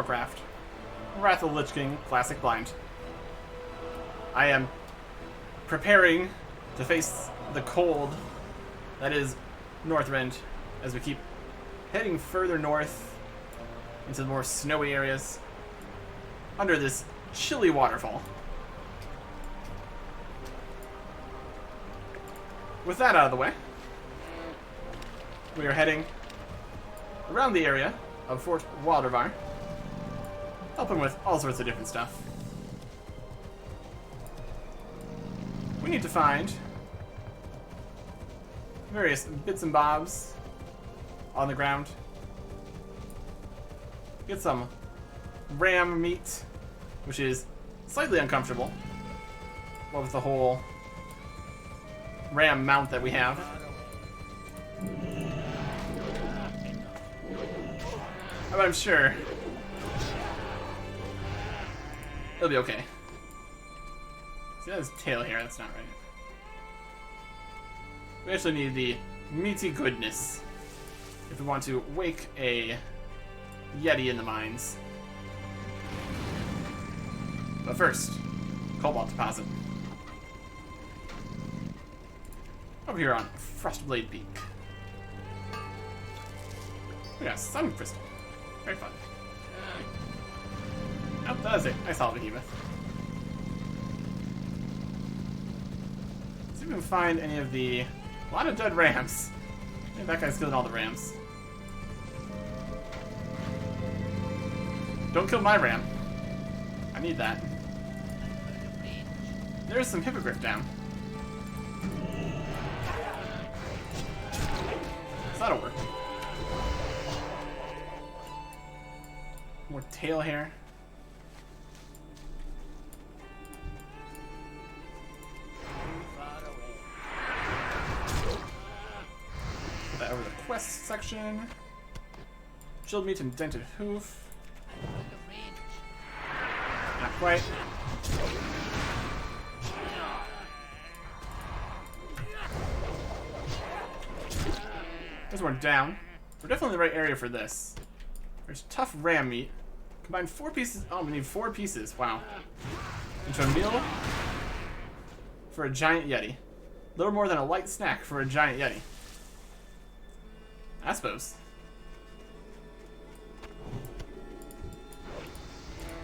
Warcraft. Wrath of the Lich King, Classic Blind. I am preparing to face the cold that is Northrend as we keep heading further north into the more snowy areas under this chilly waterfall. With that out of the way, we are heading around the area of Fort Wildervar, helping with all sorts of different stuff. We need to find various bits and bobs on the ground. Get some ram meat, which is slightly uncomfortable. What with the whole ram mount that we have. But I'm sure it'll be okay. See, that has tail here. That's not right. We actually need the meaty goodness if we want to wake a Yeti in the mines. But first, Cobalt deposit. Over here on Frostblade Peak. We got Sun Crystal. Very fun. Oh, that is it. I saw the behemoth. See if we can find any of the... A lot of dead rams. I think that guy's killing all the rams. Don't kill my ram. I need that. There's some hippogriff down. So that'll work. More tail hair. Put that over the quest section. Chilled meat and dented hoof. Not quite. There's one down. We're definitely in the right area for this. There's tough ram meat. Combine 4 pieces. Oh, we need 4 pieces. Wow. Into a meal for a giant Yeti. Little more than a light snack for a giant Yeti. I suppose.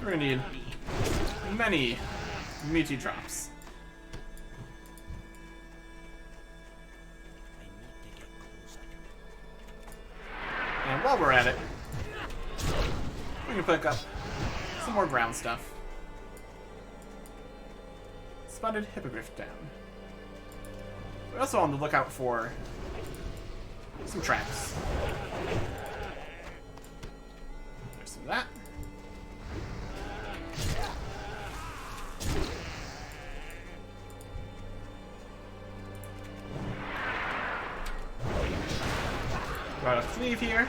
We're gonna need many meaty drops. And while we're at it, we can pick up some more ground stuff. Spotted hippogriff down. We're also on the lookout for some traps. There's some of that. Got a cleave here.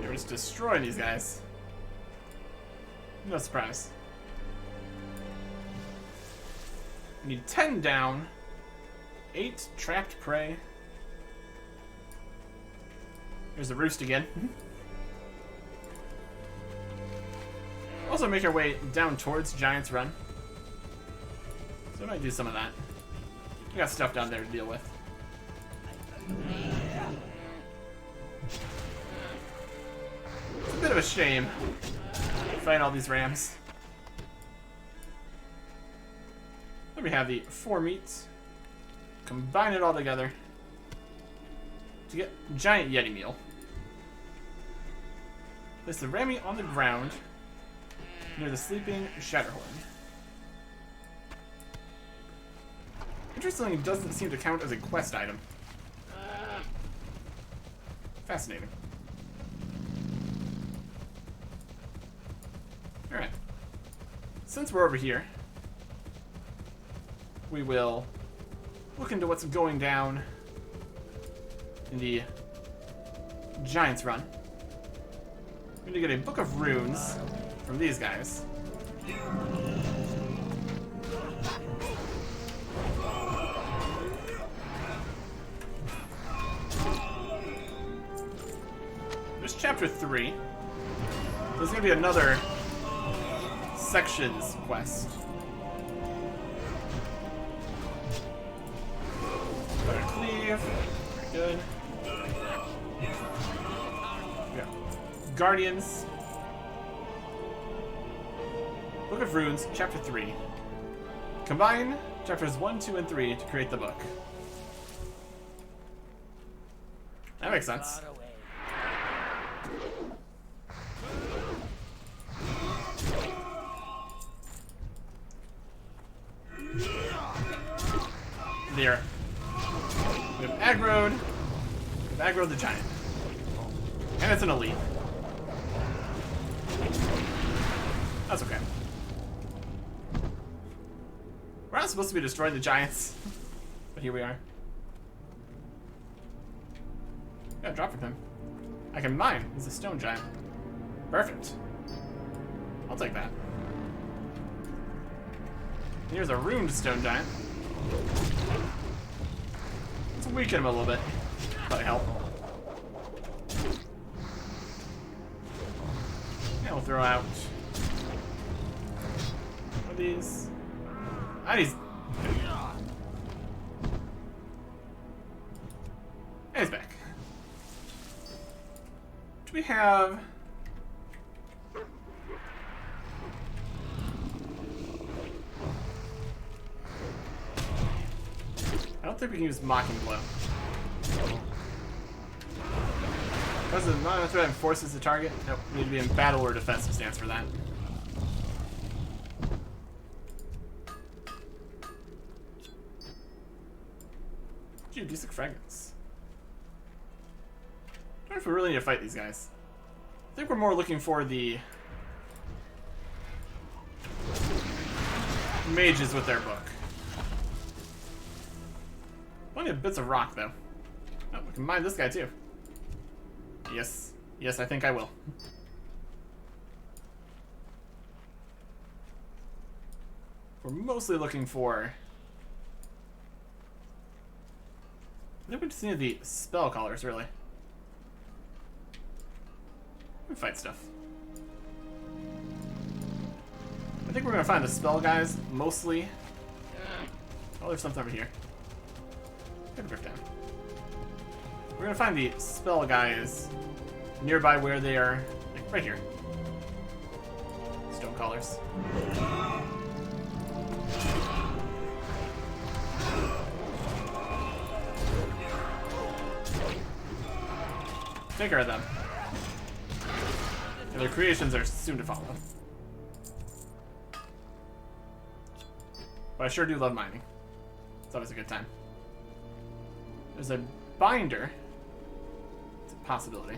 We're just destroying these guys. No surprise. We need 10 down. 8 trapped prey. There's the roost again. Also make our way down towards Giant's Run. So I might do some of that. We got stuff down there to deal with. It's a bit of a shame fighting all these rams. Then we have the 4 meats. Combine it all together to get giant Yeti meal. Place the ram meat on the ground near the sleeping Shatterhorn. Interestingly, it doesn't seem to count as a quest item. Fascinating. Alright. Since we're over here, we will look into what's going down in the Giant's Run. We're going to get a Book of Runes from these guys. chapter 3. There's gonna be another sections quest. Better cleave. Very good. Yeah. Guardians. Book of Runes, chapter 3. Combine chapters 1, 2, and 3 to create the book. That makes sense. There. We have aggroed. We've aggroed the giant. And it's an elite. That's okay. We're not supposed to be destroying the giants. But here we are. Got a drop from him. I can mine. He's a stone giant. Perfect. I'll take that. Here's a ruined stone giant. Let's weaken him a little bit. Probably help. Yeah, we'll throw out one of these. And he's back. Do we have... I don't think we can use Mocking Blow. Does it not threat and forces the target? Nope, we need to be in battle or defensive stance for that. Geodesic fragments. I don't know if we really need to fight these guys. I think we're more looking for the mages with their book. Plenty of bits of rock, though. Oh, we can mine this guy, too. Yes. Yes, I think I will. We're mostly looking for... I think we just need the spell callers, really. We fight stuff. I think we're gonna find the spell guys, mostly. Oh, there's something over here. Get a drift down. We're gonna find the spell guys nearby where they are, like right here. Stone callers. Take care of them. And their creations are soon to follow. But I sure do love mining. It's always a good time. There's a binder. It's a possibility.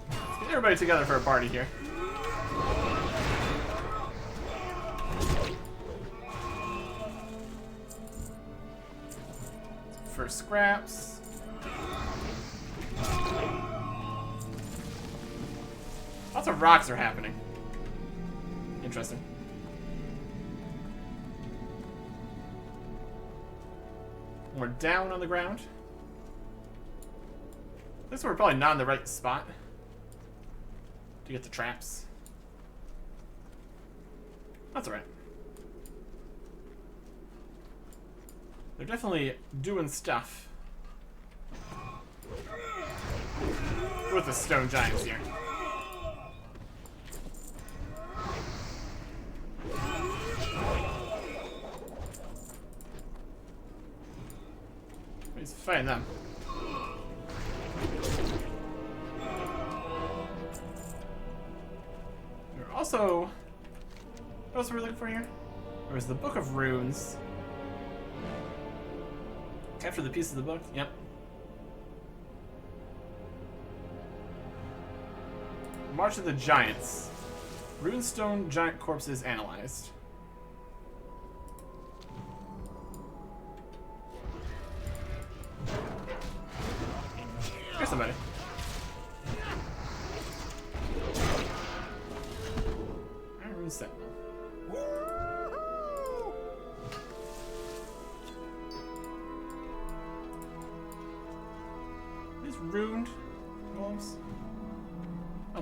Let's get everybody together for a party here. For scraps. Lots of rocks are happening. Interesting. We're down on the ground. This we're probably not in the right spot to get the traps. That's alright. They're definitely doing stuff with the stone giants here. He's fighting them. We're also... What else are we looking for here? There's the Book of Runes. Capture the piece of the book? Yep. March of the Giants. Runestone giant corpses analyzed. Here's somebody. Rune Sentinel. He's ruined.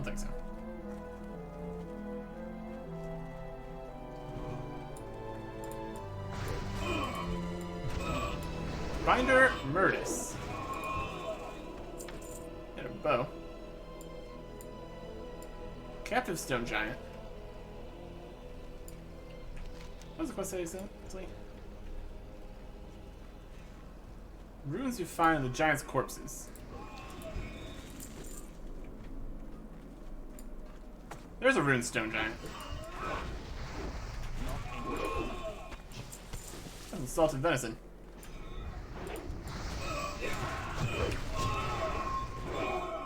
think so. Binder Murtis. And a bow. Captive Stone Giant. What does the quest say exactly? Runes you find in the giant's corpses. There's a rune stone giant. That's salted venison.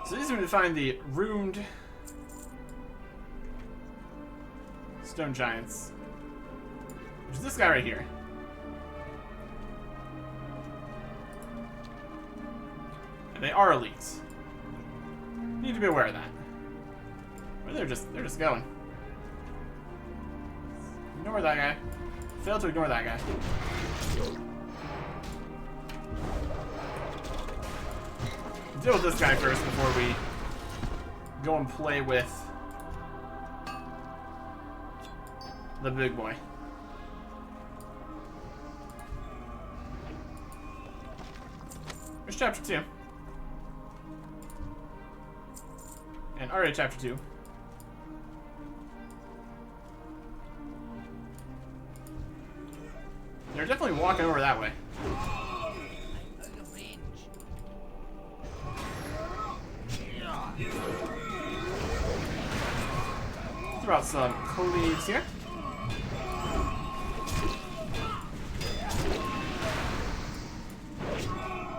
So these are going to find the ruined stone giants, which is this guy right here. And they are elite. You need to be aware of that. Or they're just going. Ignore that guy. Fail to ignore that guy. Deal with this guy first before we go and play with the big boy. Here's chapter 2. And already chapter 2. They're definitely walking over that way. Throw out some colleagues here.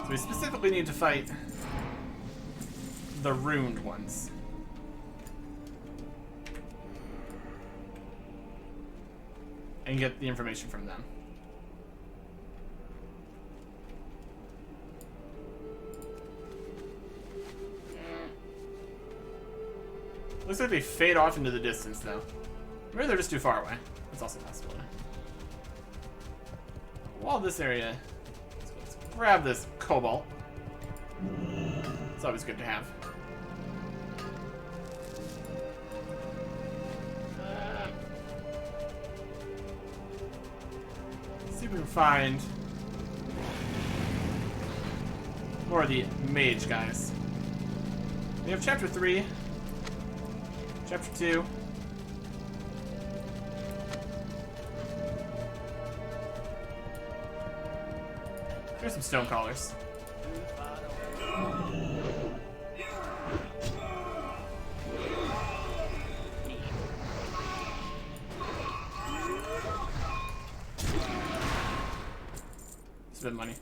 So we specifically need to fight the ruined ones. And get the information from them. Looks like they fade off into the distance, though. Maybe they're just too far away. That's also a possibility. While this area, let's grab this cobalt. It's always good to have. See if we can find more of the mage guys. We have chapter 3. Chapter 2. Here's some stone collars. It's a bit of money.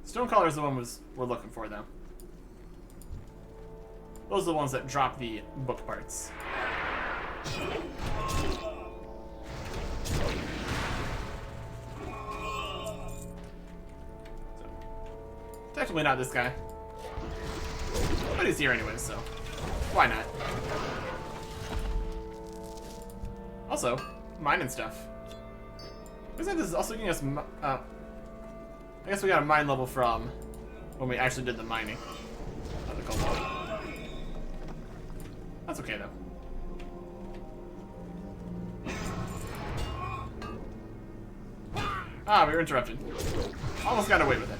Stone collar is the one we're looking for, though. Those are the ones that drop the book parts. So, technically not this guy. But he's here anyways, so why not? Also, mining stuff. Looks like this is also giving us... I guess we got a mine level from when we actually did the mining of the cobalt. That's okay, though. Ah, we were interrupted. Almost got away with it.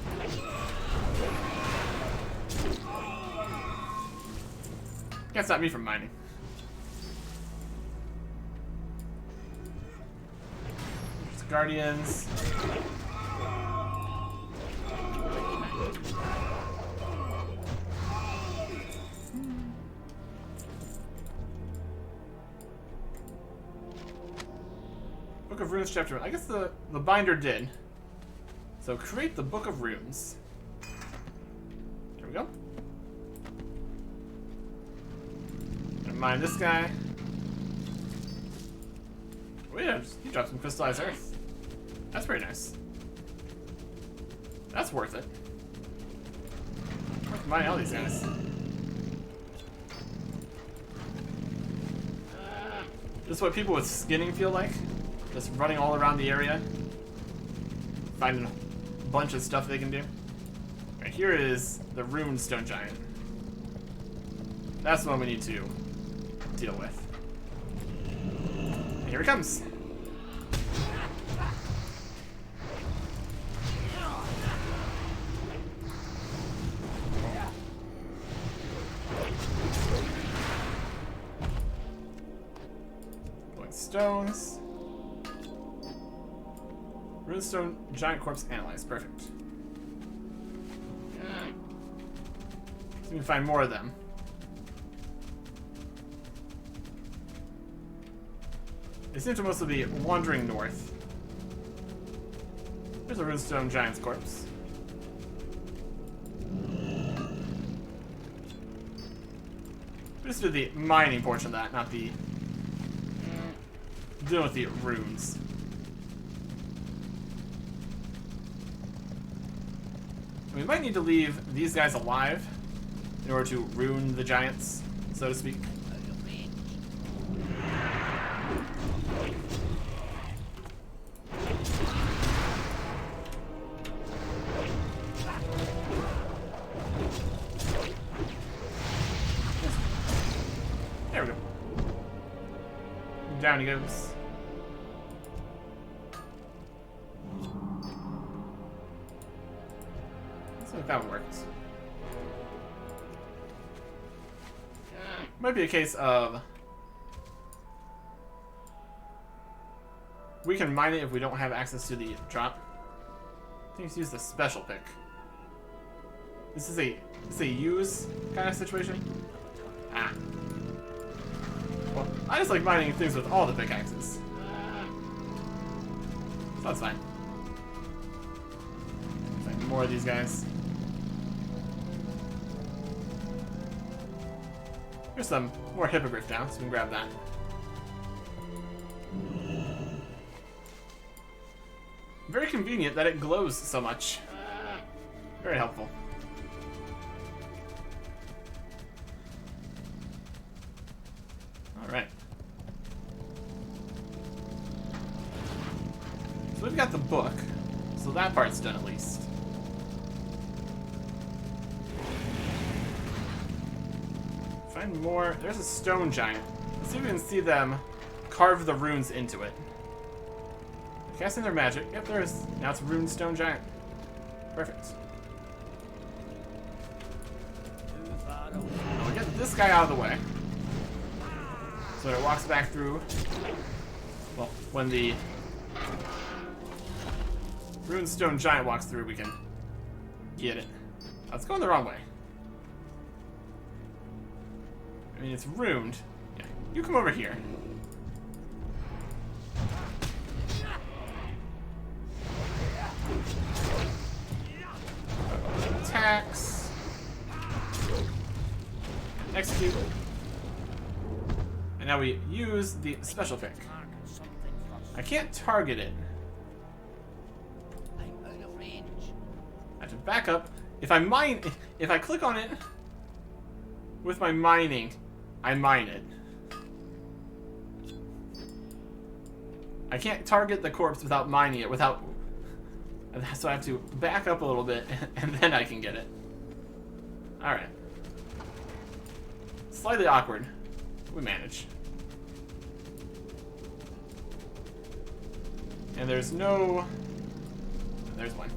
Can't stop me from mining. There's guardians. Book of Runes chapter 1. I guess the binder did. So create the Book of Runes. There we go. Gonna mine this guy. Oh yeah, he dropped some crystallized earth. That's pretty nice. That's worth it. Worth mining all these guys. This is what people with skinning feel like. Just running all around the area, finding a bunch of stuff they can do. Right, here is the ruined stone giant. That's the one we need to deal with. And here he comes. Going stones. Runestone giant corpse analyzed. Perfect. So we can find more of them. They seem to mostly be wandering north. There's a runestone giant's corpse. We just did the mining portion of that, not the dealing with the runes. We might need to leave these guys alive in order to ruin the giants, so to speak. There we go. Down he goes. Let's see if that one works. Might be a case of we can mine it if we don't have access to the drop. I think let's use the special pick. This is a use kind of situation. Ah. Well, I just like mining things with all the pickaxes. So that's fine. Find more of these guys. There's some more hippogriff down, so we can grab that. Very convenient that it glows so much. Very helpful. Alright. So we've got the book, so that part's done at least. Find more. There's a stone giant. Let's see if we can see them carve the runes into it. Casting their magic. Yep, there is. Now it's a rune stone giant. Perfect. We'll get this guy out of the way. So when it walks back through, well, when the rune stone giant walks through, we can get it. Oh, it's going the wrong way. I mean, it's ruined. Yeah, you come over here. Attacks. Execute. And now we use the special pick. I can't target it. I have to back up. If I click on it with my mining, I mine it. I can't target the corpse without mining it, so I have to back up a little bit, and then I can get it. Alright. Slightly awkward. We manage. And there's no... There's one.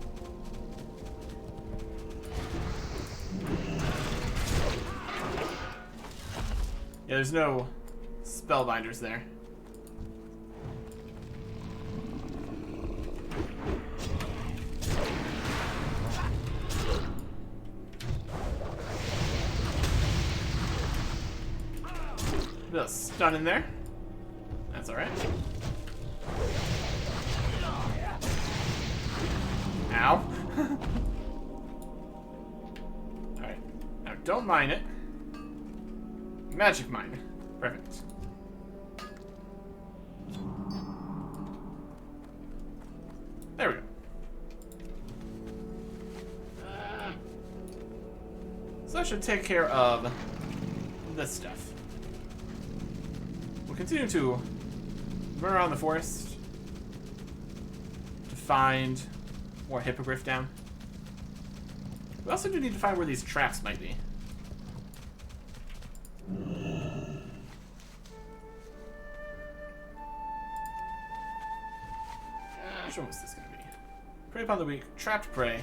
Yeah, there's no spellbinders there. A bit of stun in there. That's alright. Ow. Alright. Now don't mine it. Magic mine. Perfect. There we go. So that should take care of this stuff. We'll continue to run around the forest to find more hippogriff down. We also do need to find where these traps might be. Which one was this going to be? Prey upon the weak, trapped prey.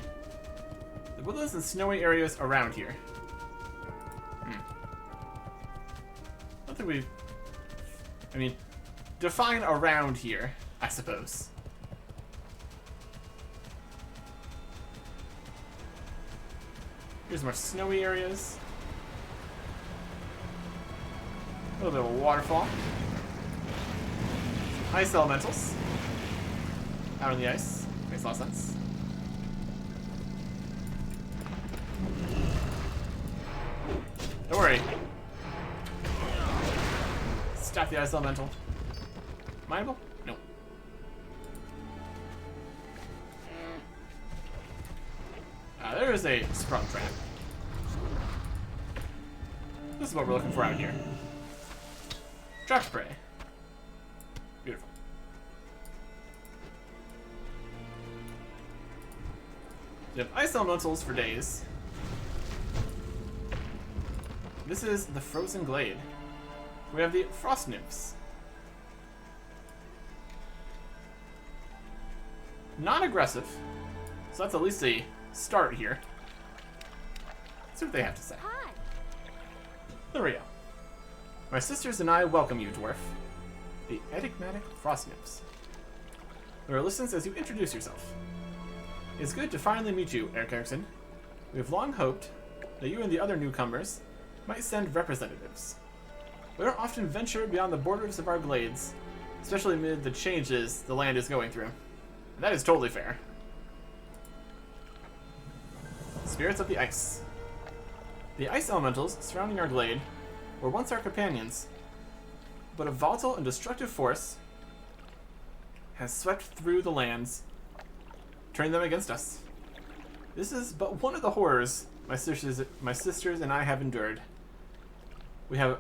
The woodlands and snowy areas around here. I don't think we've... I mean, define around here, I suppose. Here's more snowy areas. A little bit of a waterfall. Ice elementals. Out on the ice. Makes a lot of sense. Don't worry. Stop the ice elemental. Mineable? No. There is a sprung trap. This is what we're looking for out here. Trapped prey. Beautiful. We have ice elementals for days. This is the frozen glade. We have the frost nymphs. Non-aggressive, so that's at least a start here. Let's see what they have to say. Hi. There we go. My sisters and I welcome you, dwarf. The enigmatic frost nymphs. There are listens as you introduce yourself. It's good to finally meet you, Eric Erickson. We have long hoped that you and the other newcomers might send representatives. We don't often venture beyond the borders of our glades, especially amid the changes the land is going through. And that is totally fair. Spirits of the Ice. The ice elementals surrounding our glade were once our companions, but a volatile and destructive force has swept through the lands, turning them against us. This is but one of the horrors my sisters and I have endured. We have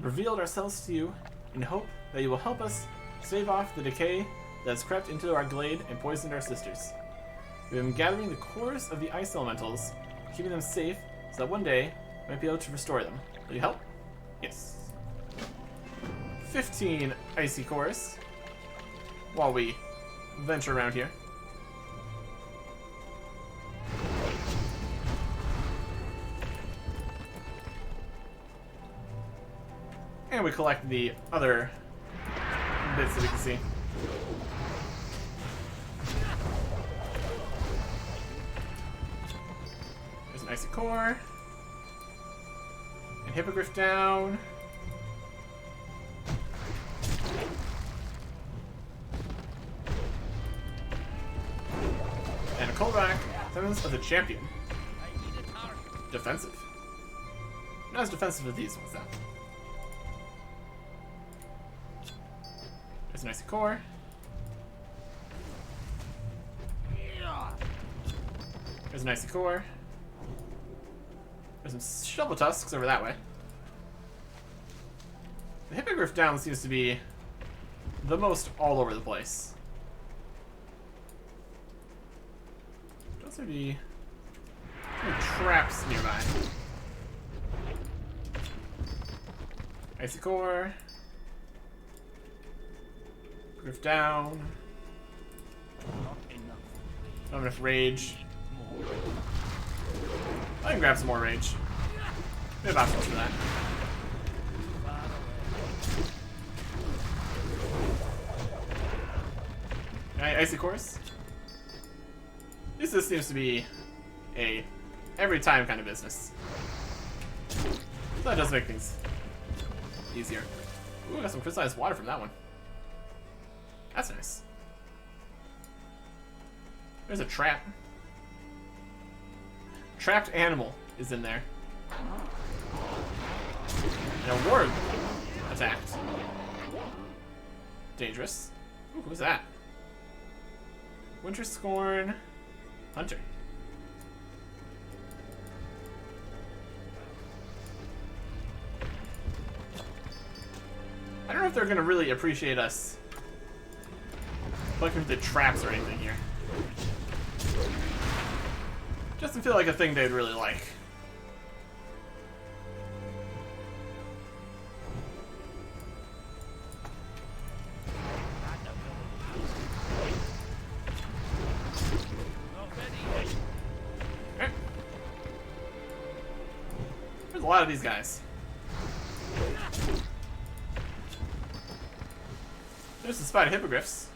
revealed ourselves to you in hope that you will help us stave off the decay that has crept into our glade and poisoned our sisters. We have been gathering the cores of the ice elementals, keeping them safe so that one day we might be able to restore them. Will you help? Yes. 15 icy cores while we venture around here. And we collect the other bits that we can see. There's an icy core. And hippogriff down. And a callback. Sentence of the champion. Defensive. Not as defensive as these ones, though. There's an icy core. There's an icy core. There's some shovel tusks over that way. The hippogriff down seems to be the most all over the place. Should also be traps nearby. Icy core. Griff down. Not enough rage. I can grab some more rage. We have options for that. Icy course. This seems to be a every time kind of business. That does make things easier. Ooh, I got some crystallized water from that one. That's nice. There's a trap. Trapped animal is in there. And a ward attacked. Dangerous. Ooh, who's that? Winter Scorn Hunter. I don't know if they're gonna really appreciate us looking at the traps or anything here. Doesn't feel like a thing they'd really like. lot of these guys. There's the spider hippogriffs.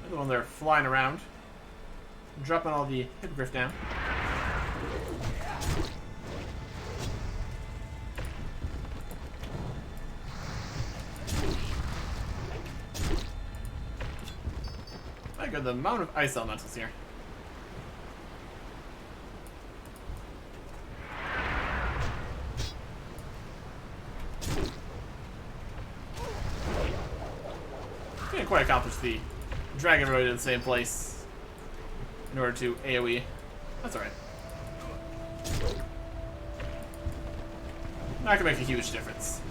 They're the one they're flying around. Dropping all the hippogriff down. My god, the amount of ice elementals here. Didn't quite accomplish the Dragon Road in the same place in order to AoE. That's alright. Not gonna make a huge difference.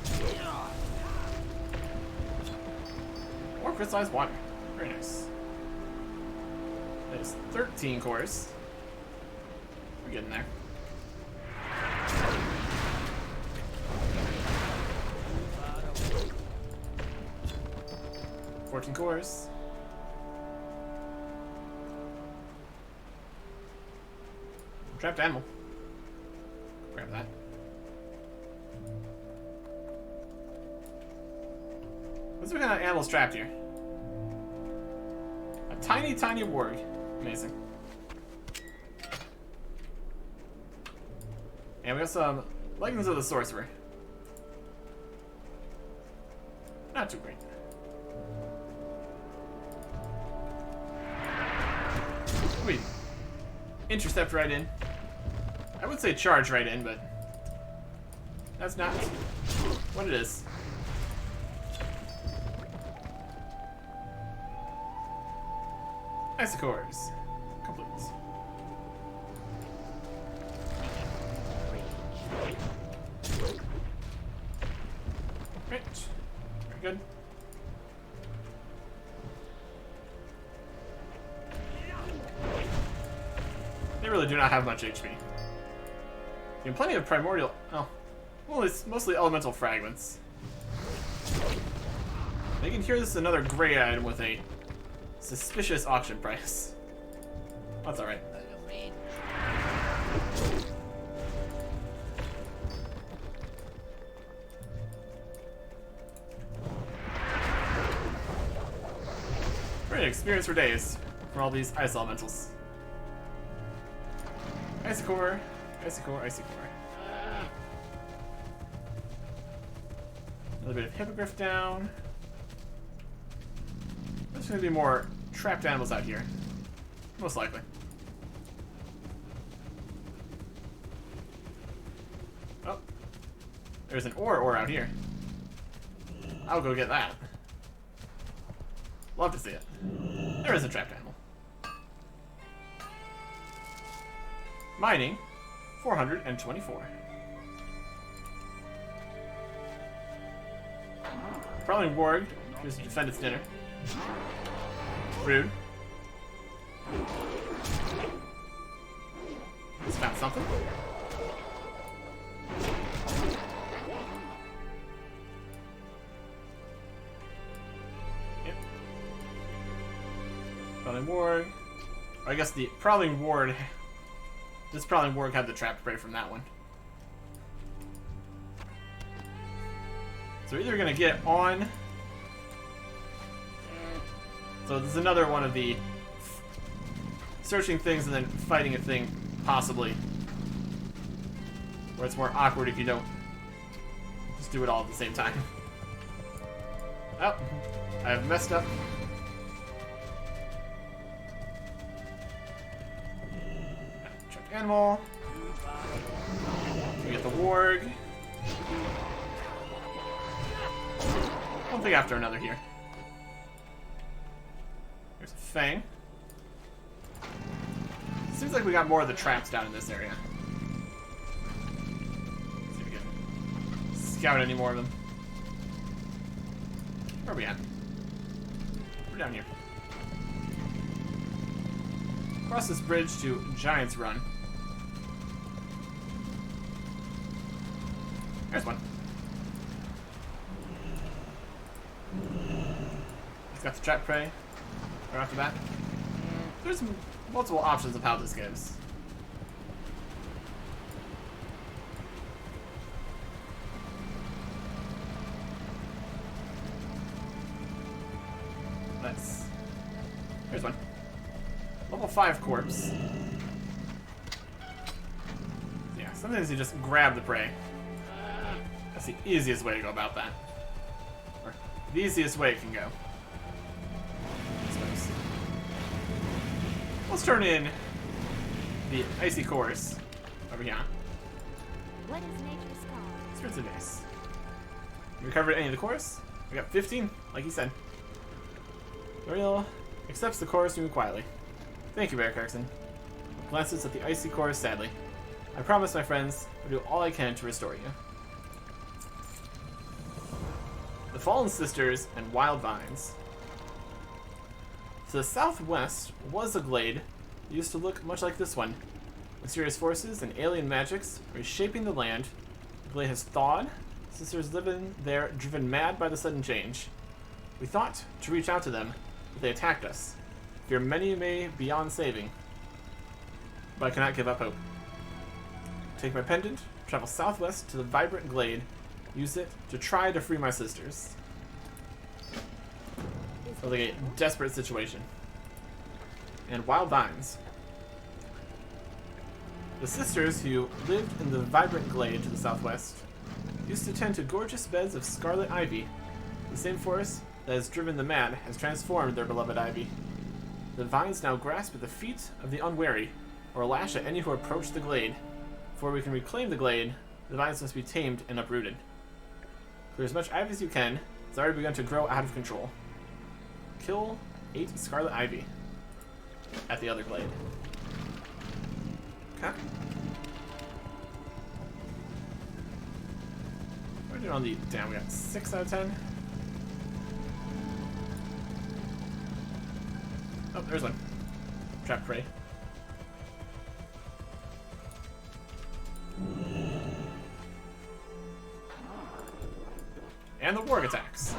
More crystallized water. Very nice. That is 13 cores. We're getting there. Fourteen cores. Trapped animal. Grab that. What's the kind of animals trapped here? A tiny, tiny warg. Amazing. And we got some Leggings of the Sorcerer. Not too great. We intercept right in. I would say charge right in, but that's not what it is. Icicores. Complete. Right. Very good. They really do not have much HP. You have plenty of primordial... Oh. Well, it's mostly elemental fragments. They can hear this is another gray item with a suspicious auction price. That's alright. Great experience for days for all these ice elementals. Icycore, Icycore, Icycore. Another bit of hippogriff down. There's going to be more trapped animals out here. Most likely. Oh. There's an ore out here. I'll go get that. Love to see it. There is a trapped animal. Mining, 424. Prowling warg, just to defend its dinner. Rude. Just found something. Yep. Prowling warg. I guess the prowling ward. This prowling warg had the trapped prey from that one. So we're either gonna get on. So this is another one of the searching things and then fighting a thing, possibly. Where it's more awkward if you don't just do it all at the same time. Oh, I've messed up. Trapped animal. We get the warg. One thing after another here. There's a fang. Seems like we got more of the traps down in this area. Let's see if we can scout any more of them. Where are we at? We're down here. Cross this bridge to Giant's Run. There's one. He's got the trap prey right off the bat. There's multiple options of how this goes. That's... Here's one. Level 5 corpse. Yeah, sometimes you just grab the prey. That's the easiest way to go about that. Or the easiest way it can go. Let's turn in the icy course over here. What is nature's call? Spirits of Days. We covered any of the course? We got 15, like he said. Ariel accepts the chorus moving quietly. Thank you, Bear Clarkson. Glances at the icy chorus sadly. I promise, my friends, I'll do all I can to restore you. The Fallen Sisters and Wild Vines. To the southwest was a glade that used to look much like this one. Mysterious forces and alien magics are reshaping the land. The glade has thawed. Sisters living there, driven mad by the sudden change. We thought to reach out to them, but they attacked us. Fear many may beyond saving, but I cannot give up hope. Take my pendant, travel southwest to the vibrant glade, use it to try to free my sisters. So like a desperate situation. And wild vines. The sisters who lived in the vibrant glade to the southwest used to tend to gorgeous beds of scarlet ivy. The same force that has driven the mad has transformed their beloved ivy. The vines now grasp at the feet of the unwary, or lash at any who approach the glade. Before we can reclaim the glade, the vines must be tamed and uprooted. Clear as much ivy as you can. It's already begun to grow out of control. Kill 8 scarlet ivy at the other glade. Okay. We're doing on the down. We got 6 out of 10. Oh, there's one. Trap prey. And the warg attacks.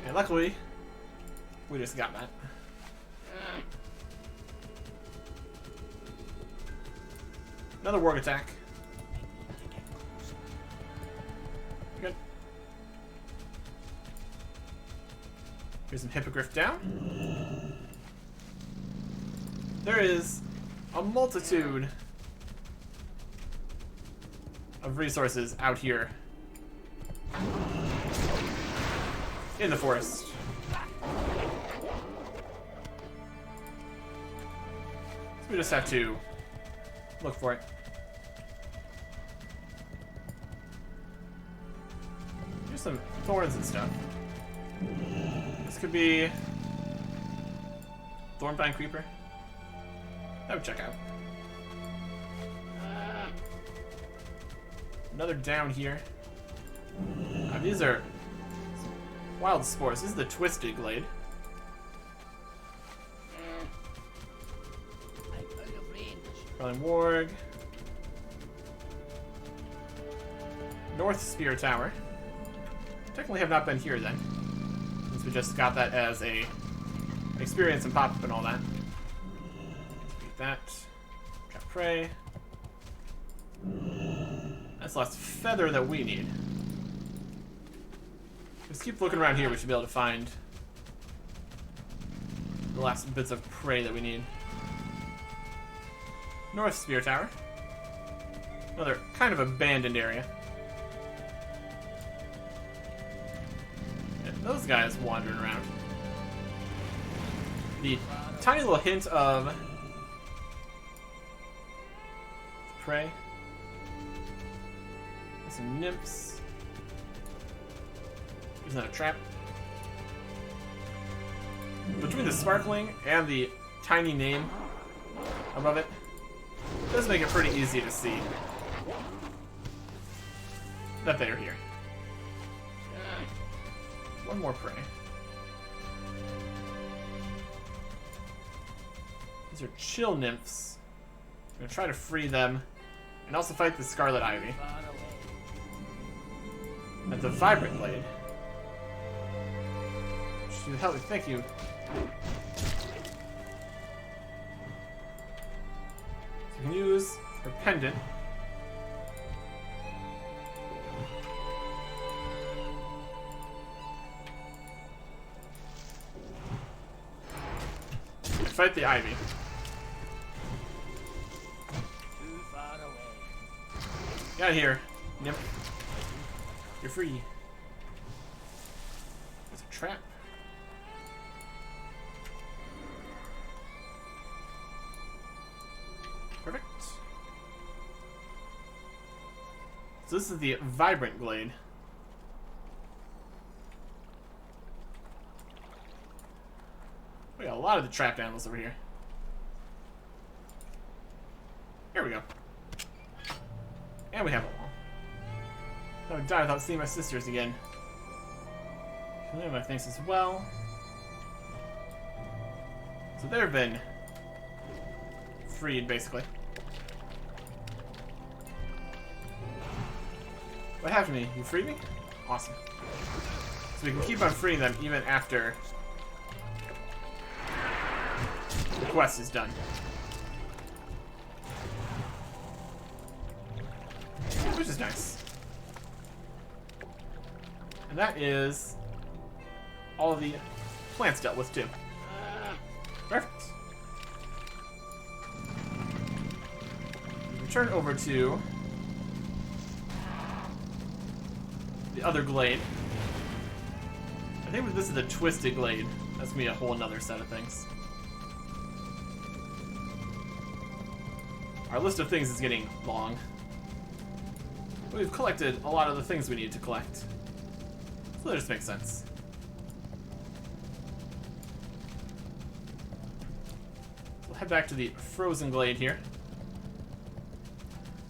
And luckily, we just got that. Another warg attack. Good. Here's some hippogriff down. There is a multitude of resources out here in the forest. So we just have to look for it. Here's some thorns and stuff. This could be Thornvine Creeper. That would check out. Another down here. These are wild spores. This is the Twisted Glade. Probably warg. North Spear Tower. Technically have not been here then, since we just got that as a experience and pop-up and all that. Beat that. Trap prey. That's the last feather that we need. Just keep looking around here. We should be able to find the last bits of prey that we need. North Spear Tower. Another kind of abandoned area. And those guys wandering around. The tiny little hint of prey. Some nymphs. There's another trap. Between the sparkling and the tiny name above it, it does make it pretty easy to see that they are here. One more prey. These are chill nymphs. I'm gonna try to free them and also fight the Scarlet Ivy. At the Vibrant Blade. Thank you. We can use her pendant. Fight the ivy. Too far away. Get out of here. Yep. You're free. There's a trap. Perfect. So this is the vibrant glade. We got a lot of the trapped animals over here. Here we go. And we have a wall. I would die without seeing my sisters again. Killing my things as well. So they've been freed, basically. What happened to me? You freed me? Awesome. So we can keep on freeing them even after the quest is done. Which is nice. And that is all the plants dealt with too. Perfect. Return over to the other glade. I think this is the twisted glade. That's gonna be a whole nother set of things. Our list of things is getting long. We've collected a lot of the things we need to collect. So that just makes sense. We'll head back to the frozen glade here.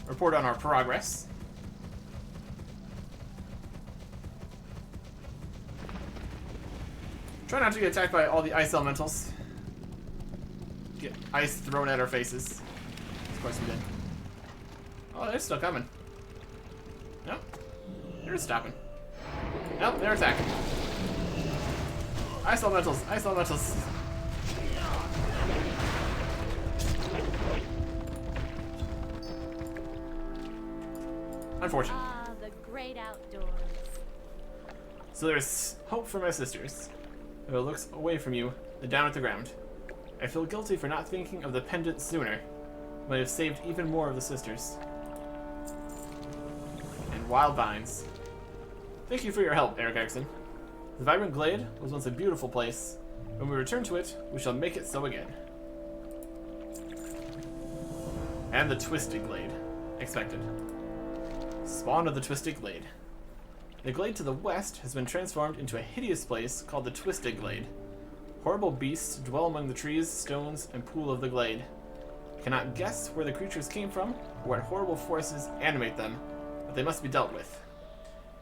Report on our progress. Try not to get attacked by all the ice elementals. Get ice thrown at our faces. Of course we did. Oh, they're still coming. Nope. They're just stopping. Nope, they're attacking. Ice elementals, ice elementals. Unfortunate. Ah, the great outdoors. So there's hope for my sisters. Who looks away from you, then down at the ground. I feel guilty for not thinking of the pendant sooner. Might have saved even more of the sisters. And wild vines. Thank you for your help, Eric Erickson. The vibrant glade was once a beautiful place. When we return to it, we shall make it so again. And the twisted glade. Expected. Spawn of the twisted glade. The glade to the west has been transformed into a hideous place called the Twisted Glade. Horrible beasts dwell among the trees, stones, and pool of the glade. Cannot guess where the creatures came from, or what horrible forces animate them, but they must be dealt with.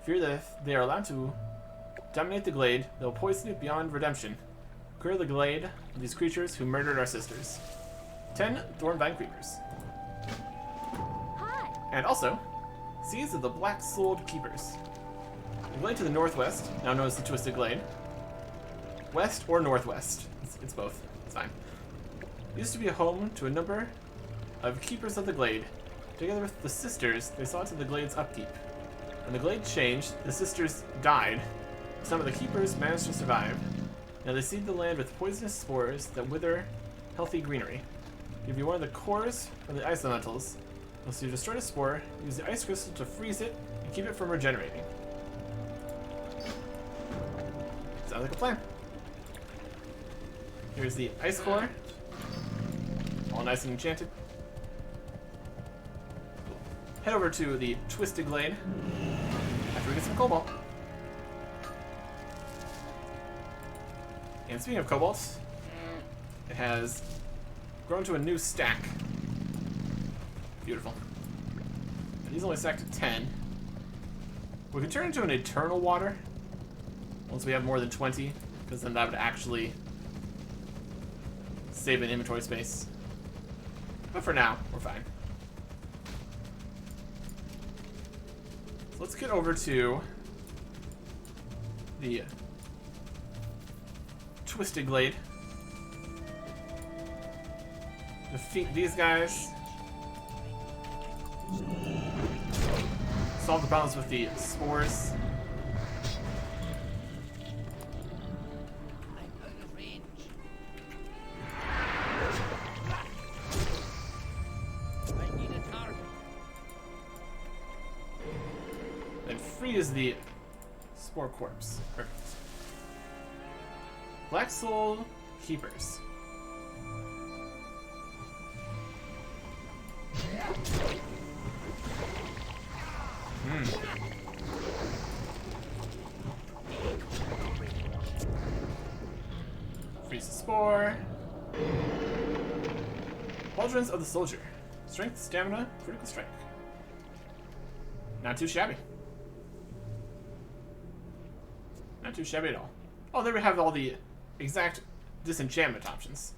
Fear that if they are allowed to dominate the glade, they will poison it beyond redemption. Clear the glade of these creatures who murdered our sisters. 10 Thornvine Creepers. Hi. And also, Seeds of the Black-Souled Keepers. The glade to the northwest, now known as the Twisted Glade. West or northwest. It's both. It's fine. Used to be a home to a number of keepers of the glade. Together with the sisters, they saw to the glade's upkeep. When the glade changed, the sisters died. Some of the keepers managed to survive. Now they seed the land with poisonous spores that wither healthy greenery. Give you one of the cores from the ice elementals. Once you destroy a spore, use the ice crystal to freeze it and keep it from regenerating. Sounds like a plan. Here's the ice core. All nice and enchanted. Head over to the Twisted Glade after we get some cobalt. And speaking of cobalt, it has grown to a new stack. Beautiful. And these only stacked to 10. We can turn into an eternal water once we have more than 20, because then that would actually save an inventory space. But for now, we're fine. So let's get over to the Twisted Glade. Defeat these guys. Solve the problems with the spores. I'm out of range. I need a target. And freeze the spore corpse. Perfect. Black Soul Keepers. Freeze the spore. Pauldrons of the Soldier. Strength, stamina, critical strike. Not too shabby. Not too shabby at all. Oh, there we have all the exact disenchantment options.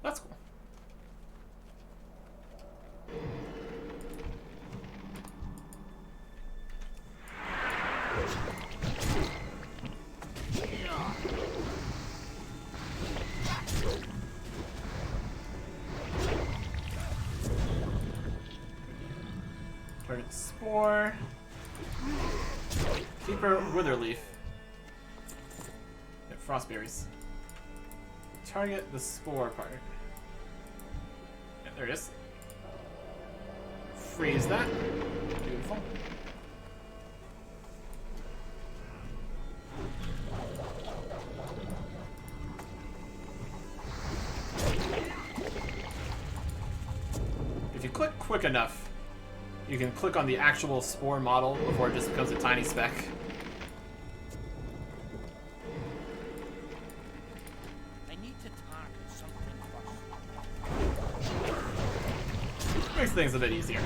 That's cool. Target spore. Keeper Witherleaf. Get frostberries. Target the spore part. Yeah, there it is. Freeze that. Beautiful. If you click quick enough, you can click on the actual spore model before it just becomes a tiny speck. I need to target something first. Makes things a bit easier.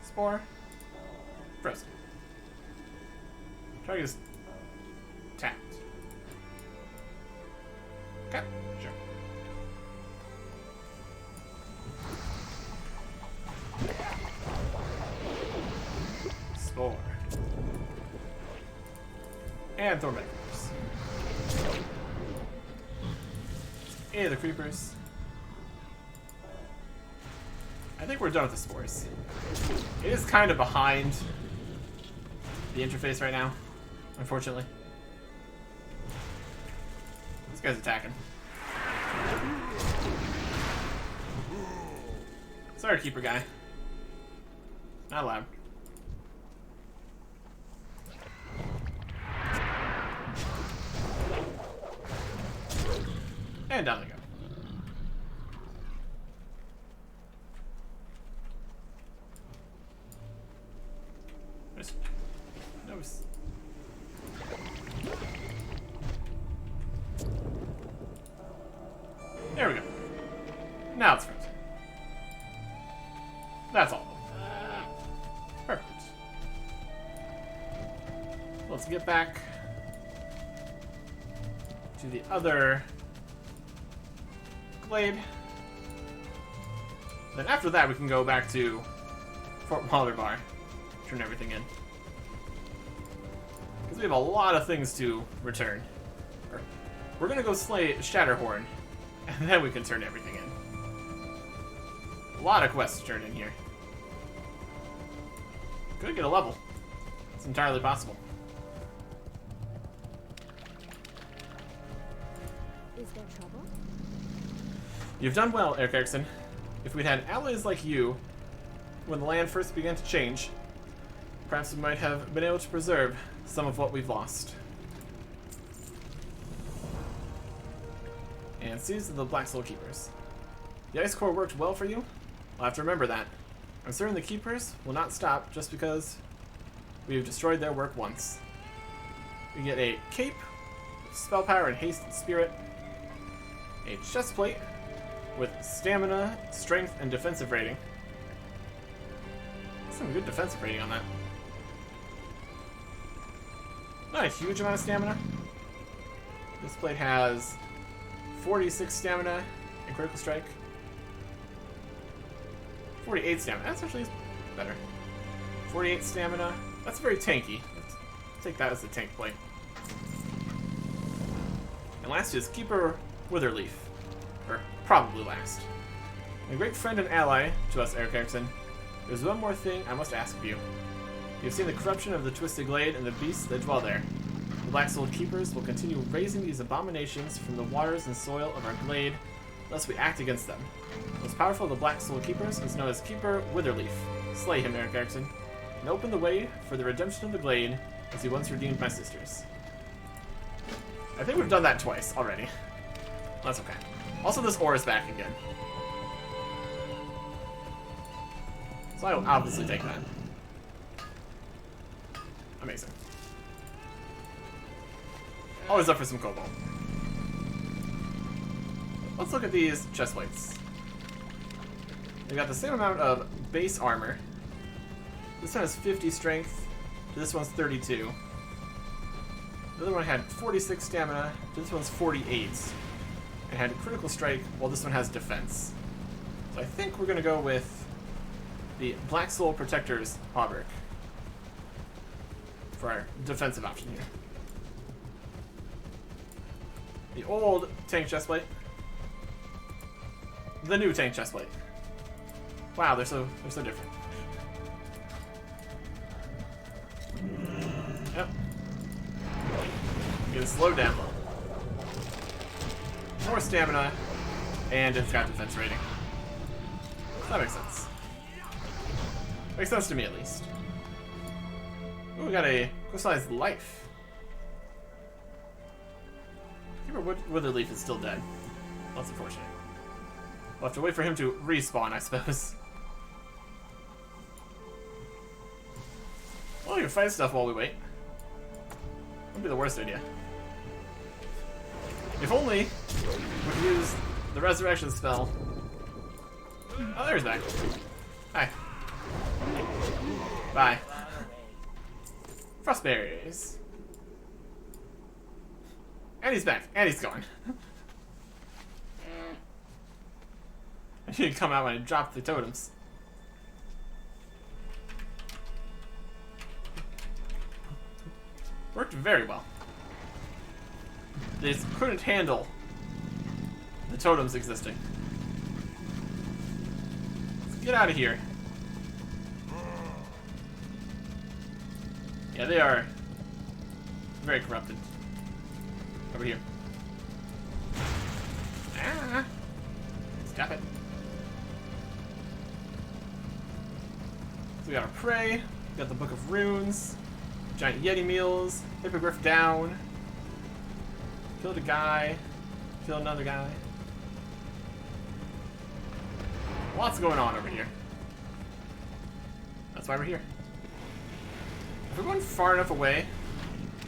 Spore. Frozen. Target is tapped. Okay, sure. Spore. And Thornback Creepers. Hey, the creepers. I think we're done with the spores. It is kind of behind the interface right now, unfortunately. This guy's attacking. Sorry, keeper guy. Not allowed. And down they go. Just notice. There we go. Now it's frozen. That's all. Perfect. Let's get back to the other glade. Then after that, we can go back to Fort Walderbar, turn everything in. Because we have a lot of things to return. We're gonna go slay Shatterhorn, and then we can turn everything in. A lot of quests to turn in here. Could get a level. It's entirely possible. Is there trouble? You've done well, Eric Erickson. If we'd had allies like you when the land first began to change, perhaps we might have been able to preserve some of what we've lost. And seize the Black Soul Keepers. The Ice Core worked well for you? I'll have to remember that. I'm certain the Keepers will not stop just because we have destroyed their work once. We get a cape, spell power and haste and spirit, a chest plate with stamina, strength, and defensive rating. Some good defensive rating on that. Not a huge amount of stamina. This plate has 46 stamina and critical strike. 48 stamina. That's actually better. 48 stamina. That's very tanky. Let's take that as the tank plate. And last is Keeper Witherleaf. Or probably last. A great friend and ally to us, Eric Erickson. There's one more thing I must ask of you. You've seen the corruption of the Twisted Glade and the beasts that dwell there. The Black-Souled Keepers will continue raising these abominations from the waters and soil of our glade, unless we act against them. Most powerful of the Black-Souled Keepers is known as Keeper Witherleaf. Slay him, Eric Erickson, and open the way for the redemption of the glade, as he once redeemed my sisters. I think we've done that twice already. That's okay. Also, this ore is back again. So I will obviously take that. Amazing. Always up for some cobalt. Let's look at these chest plates. They got the same amount of base armor. This one has 50 strength. This one's 32. The other one had 46 stamina. This one's 48. And had critical strike, while this one has defense. So I think we're going to go with the Black Soul Protector's Hauberk for our defensive option here. The old tank chestplate. The new tank chestplate. Wow, they're so different. Yep. Get it slowed down. More stamina, and it's got defense rating. That makes sense. Makes sense to me, at least. Ooh, we got a crystallized life. Keeper Witherleaf is still dead. That's unfortunate. We'll have to wait for him to respawn, I suppose. Well, we can fight stuff while we wait. Wouldn't be the worst idea. If only we could use the resurrection spell. Oh, there's back. Hi. Bye. Frostberries. And he's back. And he's gone. I need to come out when I drop the totems. Worked very well. They just couldn't handle the totems existing. Let's get out of here. Yeah, they are very corrupted. Over here. Ah! Stop it. So we got our prey, we got the Book of Runes, giant Yeti meals, Hippogriff down, killed a guy, killed another guy. Lots going on over here. That's why we're here. If we're going far enough away,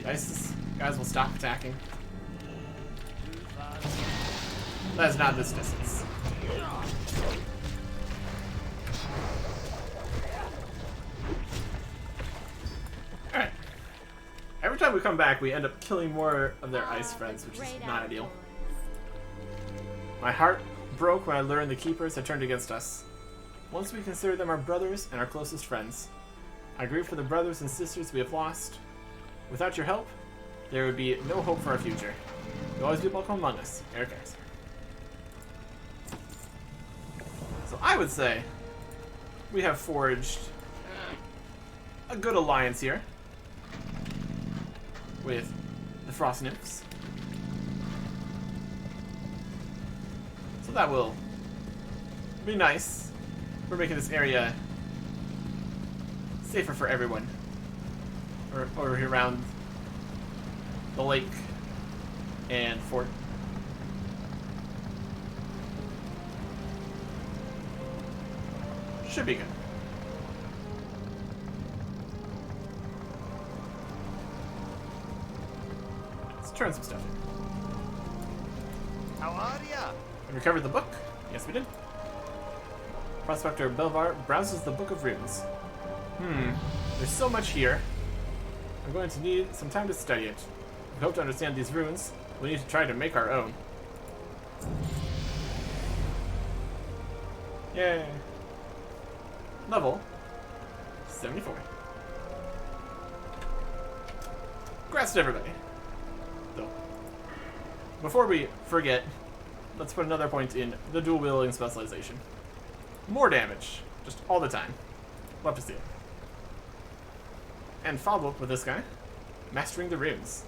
the ISIS guys will stop attacking. That is not this distance. Alright. Every time we come back, we end up killing more of their ice friends, which is not ideal. My heart broke when I learned the Keepers had turned against us. Once we considered them our brothers and our closest friends. I grieve for the brothers and sisters we have lost. Without your help, there would be no hope for our future. You'll always be welcome among us, Eric Erickson. So I would say we have forged a good alliance here with the Frost Nymphs. So that will be nice. We're making this area safer for everyone. Or over here around the lake and fort. Should be good. Let's turn some stuff in. How are ya? We recovered the book? Yes, we did. Prospector Belvar browses the Book of Runes. There's so much here. I'm going to need some time to study it. If we hope to understand these runes, we need to try to make our own. Yay. Level 74. Congrats to everybody. So, before we forget, let's put another point in the dual wielding specialization. More damage, just all the time. Love to see it. And follow up with this guy, mastering the runes.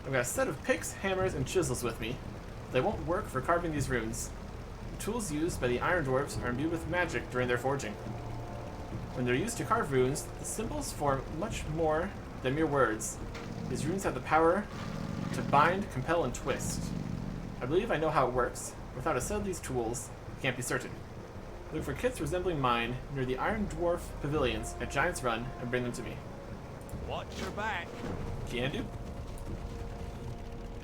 I've got a set of picks, hammers, and chisels with me. They won't work for carving these runes. The tools used by the Iron Dwarves are imbued with magic during their forging. When they're used to carve runes, the symbols form much more than mere words. These runes have the power to bind, compel, and twist. I believe I know how it works. Without a set of these tools, I can't be certain. Look for kits resembling mine near the Iron Dwarf pavilions at Giant's Run and bring them to me. Watch your back. Can do.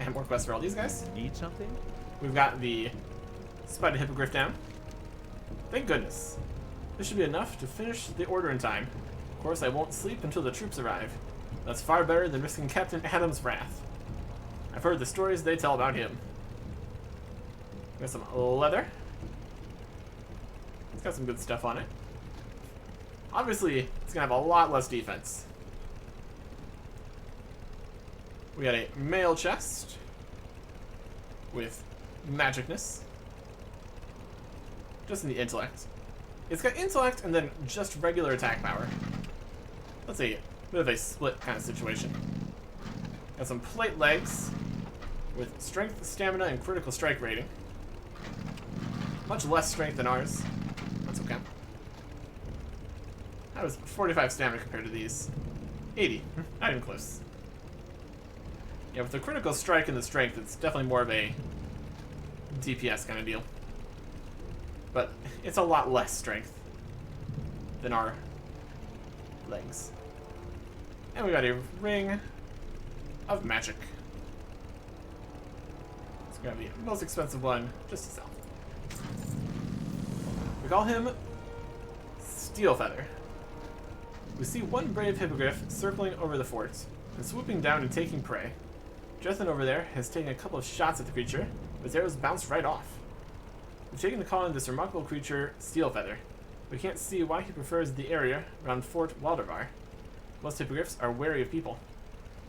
And more quests for all these guys. Need something? We've got the Spider Hippogriff down. Thank goodness. This should be enough to finish the order in time. Of course, I won't sleep until the troops arrive. That's far better than risking Captain Adam's wrath. I've heard the stories they tell about him. Got some leather. It's got some good stuff on it. Obviously, it's gonna have a lot less defense. We got a mail chest with magicness. Just in the intellect. It's got intellect and then just regular attack power. Let's see, a bit of a split kind of situation. Got some plate legs with strength, stamina, and critical strike rating. Much less strength than ours. That's okay. That was 45 stamina compared to these. 80. Not even close. Yeah, with the critical strike and the strength, it's definitely more of a DPS kind of deal. But it's a lot less strength than our legs. And we got a ring of magic. It's gonna be the most expensive one just to sell. We call him Steelfeather. We see one brave hippogriff circling over the fort and swooping down and taking prey. Jethan over there has taken a couple of shots at the creature, but his arrows bounce right off. We've taken to calling this remarkable creature Steelfeather. We can't see why he prefers the area around Fort Waldervar. Most hippogriffs are wary of people.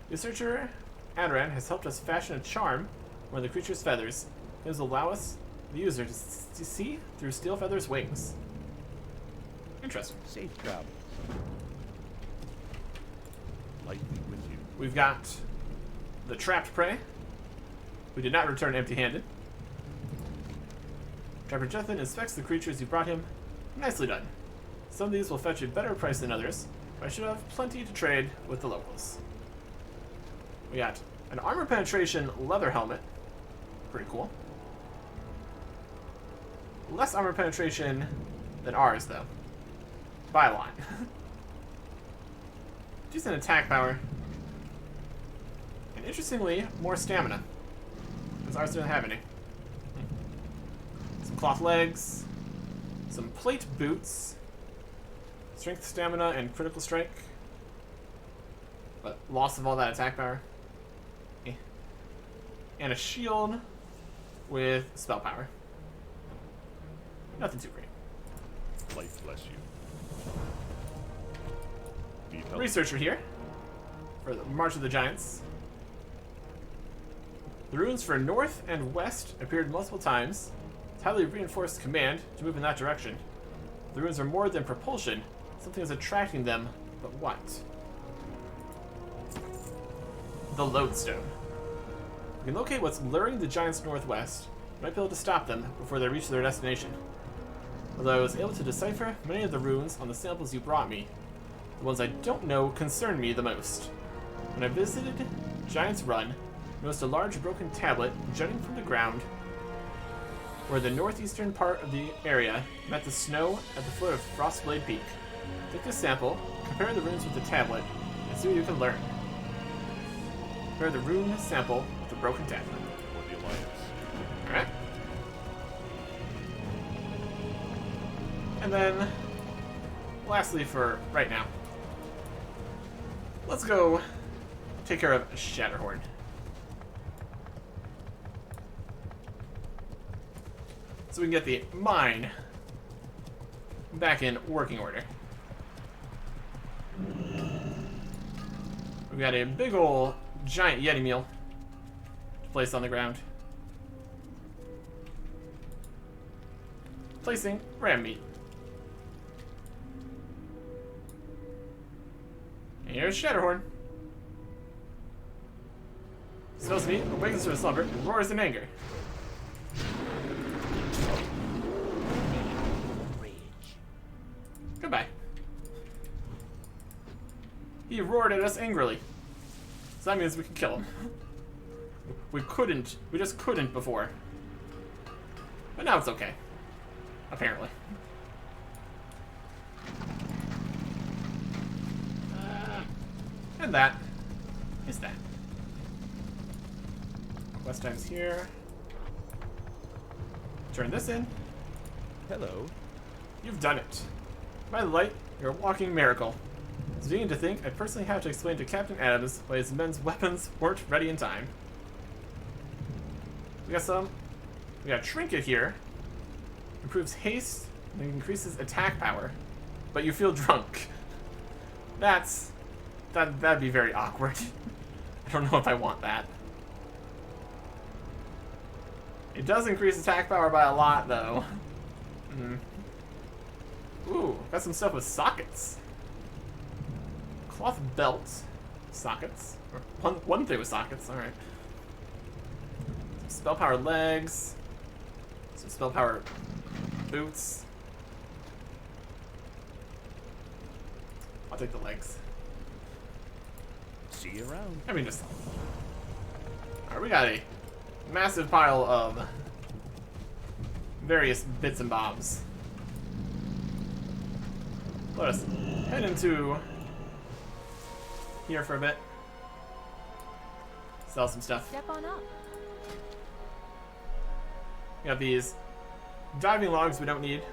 Researcher Adaran has helped us fashion a charm where the creature's feathers. This will allow us, the user, to see through Steelfeather's wings. Interesting. Safe travel. Light be with you. We've got the trapped prey. We did not return empty-handed. Trapper Jethan inspects the creatures you brought him. Nicely done. Some of these will fetch a better price than others, but I should have plenty to trade with the locals. We got an armor penetration leather helmet. Pretty cool. Less armor penetration than ours, though. By a lot. Decent attack power. And interestingly, more stamina. Because ours doesn't have any. Some cloth legs. Some plate boots. Strength, stamina, and critical strike. But loss of all that attack power. And a shield with spell power. Nothing too great. Light bless you. Need help? Researcher here for the March of the Giants. The runes for north and west appeared multiple times. It's highly reinforced command to move in that direction. The runes are more than propulsion. Something is attracting them, but what? The Lodestone. We can locate what's luring the Giants northwest. We might be able to stop them before they reach their destination. Although I was able to decipher many of the runes on the samples you brought me, the ones I don't know concern me the most. When I visited Giant's Run, I noticed a large broken tablet jutting from the ground where the northeastern part of the area met the snow at the foot of Frostblade Peak. Take this sample, compare the runes with the tablet, and see what you can learn. Compare the rune sample with the broken tablet. For the Alliance. Alright. And then, lastly for right now, let's go take care of Shatterhorn. So we can get the mine back in working order. We've got a big ol' giant Yeti meal to place on the ground. Placing ram meat. And here's Shadowhorn. Smells meat, awakens from a slumber, and roars in anger. Rage. Goodbye. He roared at us angrily. So that means we can kill him. We just couldn't before. But now it's okay. Apparently. And that is that. Quest time's here. Turn this in. Hello. You've done it. By the light, you're a walking miracle. It's beginning to think I personally have to explain to Captain Adams why his men's weapons weren't ready in time. We got a trinket here. Improves haste and increases attack power. But you feel drunk. That'd be very awkward. I don't know if I want that. It does increase attack power by a lot, though. Ooh, got some stuff with sockets. Cloth belt. Sockets. Or one thing with sockets, alright. Some spell power legs. Some spell power boots. I'll take the legs. See you around. I mean, just... Alright, we got a massive pile of various bits and bobs. Let us head into here for a bit. Sell some stuff. Step on up. We got these diving logs we don't need.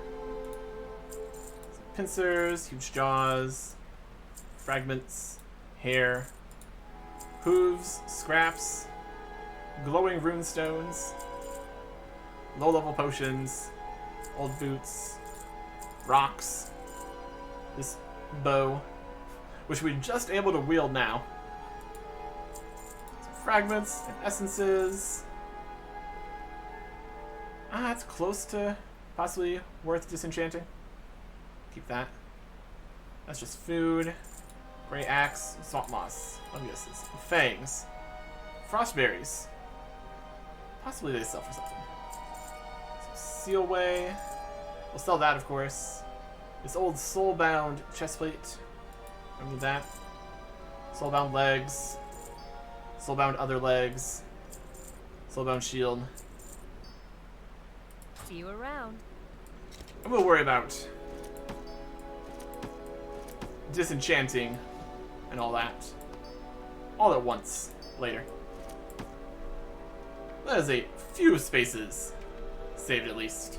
Some pincers, huge jaws, fragments, hair, hooves, scraps, glowing rune stones, low-level potions, old boots, rocks, this bow, which we're just able to wield now. Some fragments and essences. It's close to possibly worth disenchanting. Keep that. That's just food. Gray axe, salt moss, funguses, fangs, frostberries. Possibly they sell for something. Some sealway. We'll sell that, of course. This old soul-bound chestplate. I need that. Soul-bound legs. Soul-bound other legs. Soul-bound shield. See you around. And we'll worry about disenchanting and all that all at once later. That is a few spaces saved at least.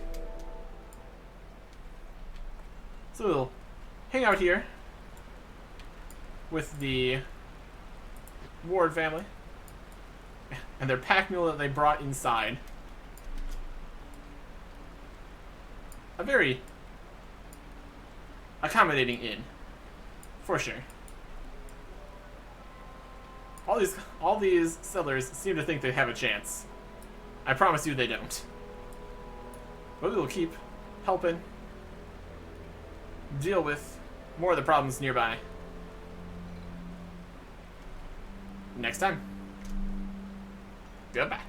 So we'll hang out here with the Ward family and their pack mule that they brought inside. A very accommodating inn, for sure. All these settlers seem to think they have a chance. I promise you they don't. But we will keep helping deal with more of the problems nearby. Next time. Goodbye.